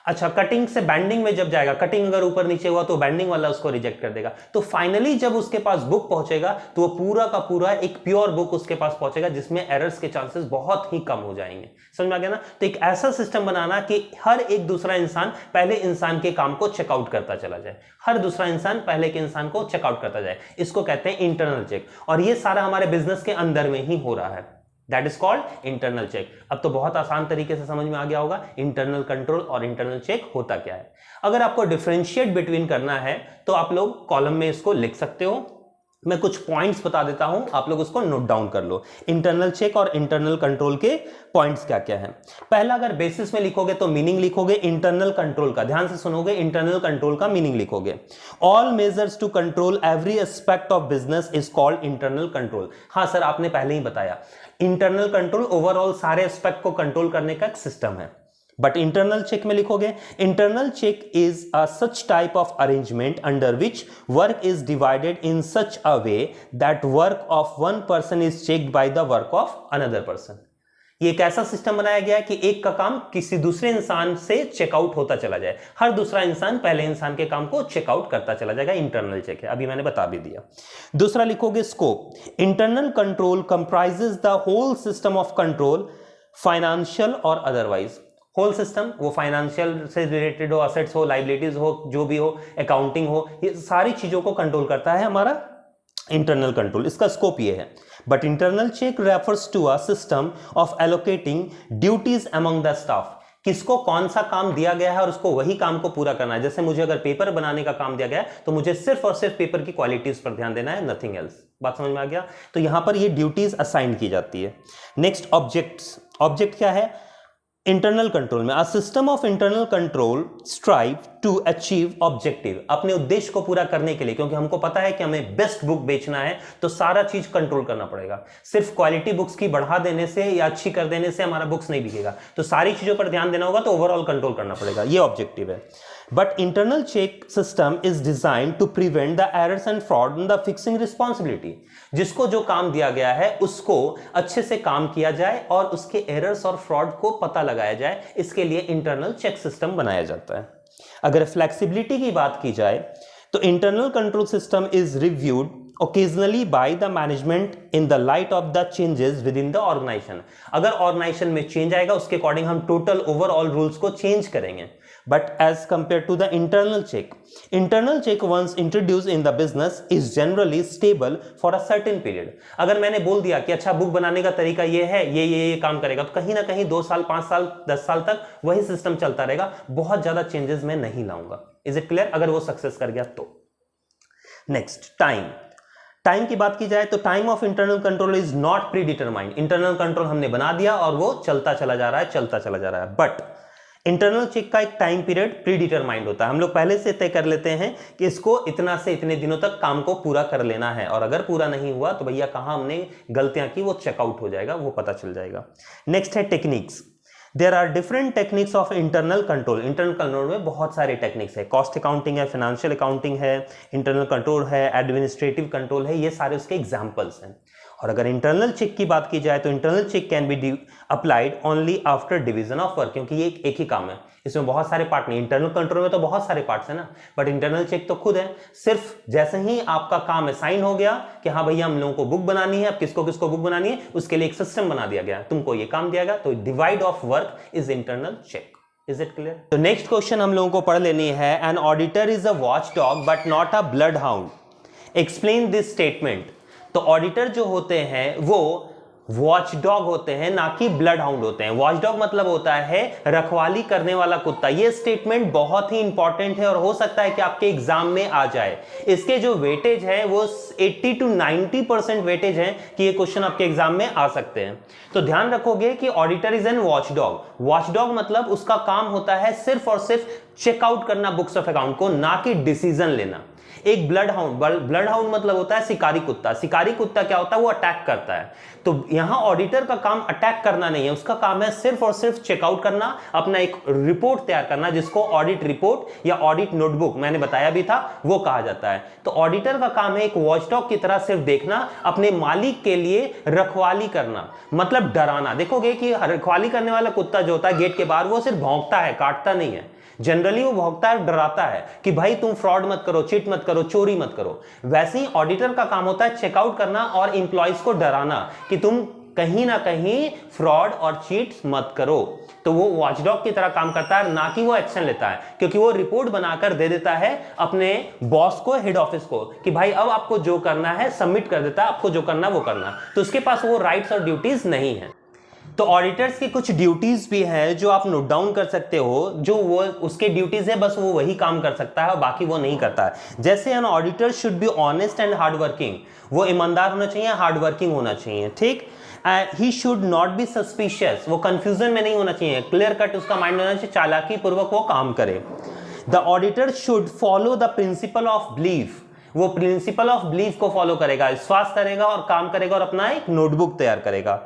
अच्छा, कटिंग से बैंडिंग में जब जाएगा, कटिंग अगर ऊपर नीचे हुआ तो बैंडिंग वाला उसको रिजेक्ट कर देगा। तो फाइनली जब उसके पास बुक पहुंचेगा तो वो पूरा का पूरा एक प्योर बुक उसके पास पहुंचेगा जिसमें एरर्स के चांसेस बहुत ही कम हो जाएंगे। समझ में आ गया ना? तो एक ऐसा सिस्टम बनाना कि हर एक दूसरा इंसान पहले इंसान के काम को चेकआउट करता चला जाए, हर दूसरा इंसान पहले के इंसान को चेकआउट करता जाए, इसको कहते हैं इंटरनल चेक। और ये सारा हमारे बिजनेस के अंदर में ही हो रहा है, that is called internal check. अब तो बहुत आसान तरीके से समझ में आ गया होगा इंटरनल कंट्रोल और इंटरनल चेक होता क्या है। अगर आपको डिफरेंशिएट बिटवीन करना है तो आप लोग कॉलम में इसको लिख सकते हो, मैं कुछ पॉइंट्स बता देता हूं, आप लोग उसको नोट डाउन कर लो। इंटरनल चेक और इंटरनल कंट्रोल के पॉइंट्स क्या क्या हैं। पहला, अगर बेसिस में लिखोगे तो मीनिंग लिखोगे इंटरनल कंट्रोल का, ध्यान से सुनोगे, इंटरनल कंट्रोल का मीनिंग लिखोगे। All measures to control every aspect of business is called internal control. हाँ सर, आपने पहले ही बताया, इंटरनल कंट्रोल ओवरऑल सारे एस्पेक्ट को कंट्रोल करने का एक सिस्टम है। बट इंटरनल चेक में लिखोगे internal check is a such type of arrangement under which work is divided in such a way that work of one person is checked by the work of another person. ये एक ऐसा system बनाया गया है कि एक का काम किसी दूसरे इंसान से चेकआउट होता चला जाए, हर दूसरा इंसान पहले इंसान के काम को चेकआउट करता चला जाएगा, इंटरनल चेक है, अभी मैंने बता भी दिया। दूसरा लिखोगे scope. Internal control comprises the whole system of control, financial और अदरवाइज। होल सिस्टम, वो फाइनेंशियल से रिलेटेड हो, असेट्स हो, लाइबिलिटीज हो, जो भी हो, अकाउंटिंग हो, ये सारी चीजों को कंट्रोल करता है हमारा इंटरनल कंट्रोल, इसका स्कोप ये है। But internal check refers to a system of allocating duties among the staff. किसको कौन सा काम दिया गया है और उसको वही काम को पूरा करना है। जैसे मुझे अगर पेपर बनाने का काम दिया गया है तो मुझे सिर्फ और सिर्फ पेपर की क्वालिटीज पर ध्यान देना है, नथिंग एल्स। बात समझ में आ गया? तो यहां पर ये ड्यूटीज असाइन की जाती है। Next, objects. ऑब्जेक्ट क्या है इंटरनल कंट्रोल में? A system of internal control strive to achieve objective, अपने उद्देश्य को पूरा करने के लिए, क्योंकि हमको पता है कि हमें बेस्ट बुक बेचना है तो सारा चीज कंट्रोल करना पड़ेगा। सिर्फ क्वालिटी बुक्स की बढ़ा देने से या अच्छी कर देने से हमारा बुक्स नहीं बिकेगा, तो सारी चीजों पर ध्यान देना होगा, तो ओवरऑल कंट्रोल करना पड़ेगा, ये ऑब्जेक्टिव है। But internal check system is design to prevent the errors and fraud in the fixing responsibility. जिसको जो काम दिया गया है उसको अच्छे से काम किया जाए और उसके एरर्स और फ्रॉड को पता लगाया जाए, इसके लिए इंटरनल चेक सिस्टम बनाया जाता है। अगर फ्लेक्सिबिलिटी की बात की जाए तो internal control system is reviewed occasionally by the management in the light of the changes within the organization। अगर ऑर्गेनाइजेशन में चेंज आएगा उसके अकॉर्डिंग हम टोटल ओवरऑल रूल्स को चेंज करेंगे। But as compared to the internal check once introduced in the business is generally stable for a certain period। अगर मैंने बोल दिया कि अच्छा बुक बनाने का तरीका ये है, ये काम करेगा, तो कहीं ना कहीं 2 साल 5 साल 10 साल तक वही सिस्टम चलता रहेगा, बहुत ज्यादा चेंजेस मैं नहीं लाऊंगा। Is it clear? अगर वो सक्सेस कर गया तो। नेक्स्ट, टाइम की बात की जाए तो time of internal control is not pre determined. Internal control हमने बना दिया और वो चलता चला जा रहा है, बट इंटरनल चेक का एक टाइम पीरियड प्री डिटरमाइंड होता है। हम लोग पहले से तय कर लेते हैं कि इसको इतना से इतने दिनों तक काम को पूरा कर लेना है, और अगर पूरा नहीं हुआ तो भैया कहां हमने गलतियां की वो चेकआउट हो जाएगा, वो पता चल जाएगा। नेक्स्ट है techniques. There are different techniques of internal control. इंटरनल कंट्रोल में बहुत सारे टेक्निक्स है, कॉस्ट अकाउंटिंग है, फाइनेंशियल अकाउंटिंग है, इंटरनल कंट्रोल है, एडमिनिस्ट्रेटिव कंट्रोल है, ये सारे उसके एग्जांपल्स हैं। और अगर इंटरनल चेक की बात की जाए तो internal check can be applied only after division of work, क्योंकि ये एक ही काम है, इसमें बहुत सारे पार्ट नहीं। इंटरनल कंट्रोल में तो बहुत सारे पार्ट्स है ना, बट इंटरनल चेक तो खुद है। सिर्फ जैसे ही आपका काम असाइन हो गया कि हाँ भैया हम लोगों को बुक बनानी है, अब किसको किसको बुक बनानी है, उसके लिए एक सिस्टम बना दिया गया, तुमको ये काम दिया गया, तो divide of work is internal check. Is it clear? तो नेक्स्ट क्वेश्चन हम लोगों को पढ़ लेनी है। An auditor is a watchdog but not a bloodhound. Explain this statement. तो ऑडिटर जो होते हैं वो वॉच डॉग होते हैं, ना कि ब्लड हाउंड होते हैं। वॉच डॉग मतलब होता है रखवाली करने वाला कुत्ता। ये स्टेटमेंट बहुत ही इंपॉर्टेंट है और हो सकता है कि आपके एग्जाम में आ जाए। इसके जो वेटेज है वो 80 to 90% वेटेज है कि ये क्वेश्चन आपके एग्जाम में आ सकते हैं। तो ध्यान रखोगे कि auditor is an watch dog. Watch dog मतलब उसका काम होता है सिर्फ और सिर्फ चेकआउट करना बुक्स ऑफ अकाउंट को, ना कि डिसीजन लेना। एक ब्लड हाउंड मतलब होता है शिकारी कुत्ता। शिकारी कुत्ता क्या होता है, वो अटैक करता है। तो यहां ऑडिटर का काम अटैक करना नहीं है, उसका काम है सिर्फ और सिर्फ चेकआउट करना, अपना एक रिपोर्ट तैयार करना, जिसको ऑडिट रिपोर्ट या ऑडिट नोटबुक मैंने बताया भी था वो कहा जाता है। तो ऑडिटर का काम है एक वॉचडॉग की तरह सिर्फ देखना, अपने मालिक के लिए रखवाली करना, मतलब डराना। देखोगे कि रखवाली करने वाला कुत्ता जो होता है गेट के बाहर, वो सिर्फ भौंकता है, काटता नहीं है। जनरली वो भौंकता है, डराता है कि भाई तुम फ्रॉड मत करो, चीट मत करो, चोरी मत करो। वैसे ही ऑडिटर का काम होता है चेकआउट करना और इंप्लॉइज को डराना कि तुम कहीं ना कहीं फ्रॉड और चीट मत करो। तो वो वॉचडॉग की तरह काम करता है, ना कि वो एक्शन लेता है, क्योंकि वो रिपोर्ट बनाकर दे देता है अपने बॉस को, हेड ऑफिस को, कि भाई अब आपको जो करना है सबमिट कर देता है, आपको जो करना है वो करना। तो उसके पास वो राइट्स और ड्यूटीज नहीं है। तो ऑडिटर्स की कुछ ड्यूटीज भी है जो आप नोट डाउन कर सकते हो, जो वो उसके ड्यूटीज है, बस वो वही काम कर सकता है और बाकी वो नहीं करता है। जैसे N auditor should be honest and hard working, वो ईमानदार होना चाहिए, हार्ड वर्किंग होना चाहिए, ठीक। He should not be suspicious, वो कंफ्यूजन में नहीं होना चाहिए, क्लियर कट उसका माइंड होना चाहिए, चालाकी पूर्वक वो काम करे। The auditor should follow the principle of belief, वो प्रिंसिपल ऑफ बिलीफ को फॉलो करेगा, विश्वास करेगा और काम करेगा और अपना एक नोटबुक तैयार करेगा।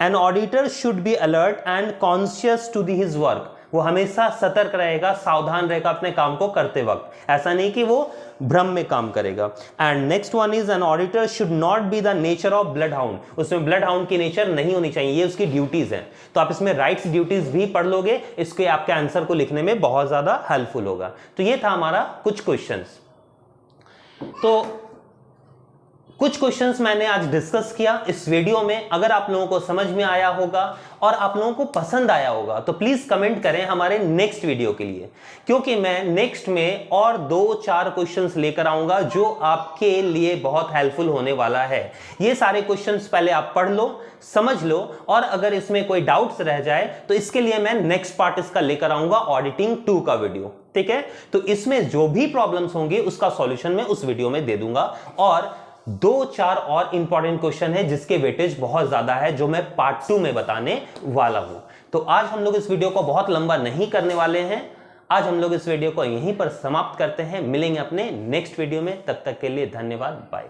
An auditor should be alert and conscious to the his work, वो हमेशा सतर्क रहेगा, सावधान रहेगा अपने काम को करते वक्त, ऐसा नहीं कि वो भ्रम में काम करेगा। And next one is an auditor should not be the nature of blood hound, उसमें ब्लड हाउंड की नेचर नहीं होनी चाहिए, ये उसकी ड्यूटीज है। तो आप इसमें राइट्स ड्यूटीज भी पढ़ लोगे, इसके आपके आंसर को लिखने में बहुत ज्यादा हेल्पफुल होगा। तो ये था हमारा कुछ क्वेश्चंस। तो कुछ क्वेश्चंस मैंने आज डिस्कस किया इस वीडियो में। अगर आप लोगों को समझ में आया होगा और आप लोगों को पसंद आया होगा तो प्लीज कमेंट करें हमारे नेक्स्ट वीडियो के लिए, क्योंकि मैं नेक्स्ट में और 2-4 क्वेश्चंस लेकर आऊंगा जो आपके लिए बहुत हेल्पफुल होने वाला है। ये सारे क्वेश्चंस पहले आप पढ़ लो, समझ लो, और अगर इसमें कोई डाउट्स रह जाए तो इसके लिए मैं नेक्स्ट पार्ट इसका लेकर आऊंगा, ऑडिटिंग 2 का वीडियो, ठीक है। तो इसमें जो भी प्रॉब्लम्स होंगे उसका सॉल्यूशन मैं उस वीडियो में दे दूंगा। और 2-4 और इंपॉर्टेंट क्वेश्चन है जिसके वेटेज बहुत ज्यादा है, जो मैं पार्ट 2 में बताने वाला हूं। तो आज हम लोग इस वीडियो को बहुत लंबा नहीं करने वाले हैं, आज हम लोग इस वीडियो को यहीं पर समाप्त करते हैं। मिलेंगे अपने नेक्स्ट वीडियो में, तब तक के लिए धन्यवाद, बाय।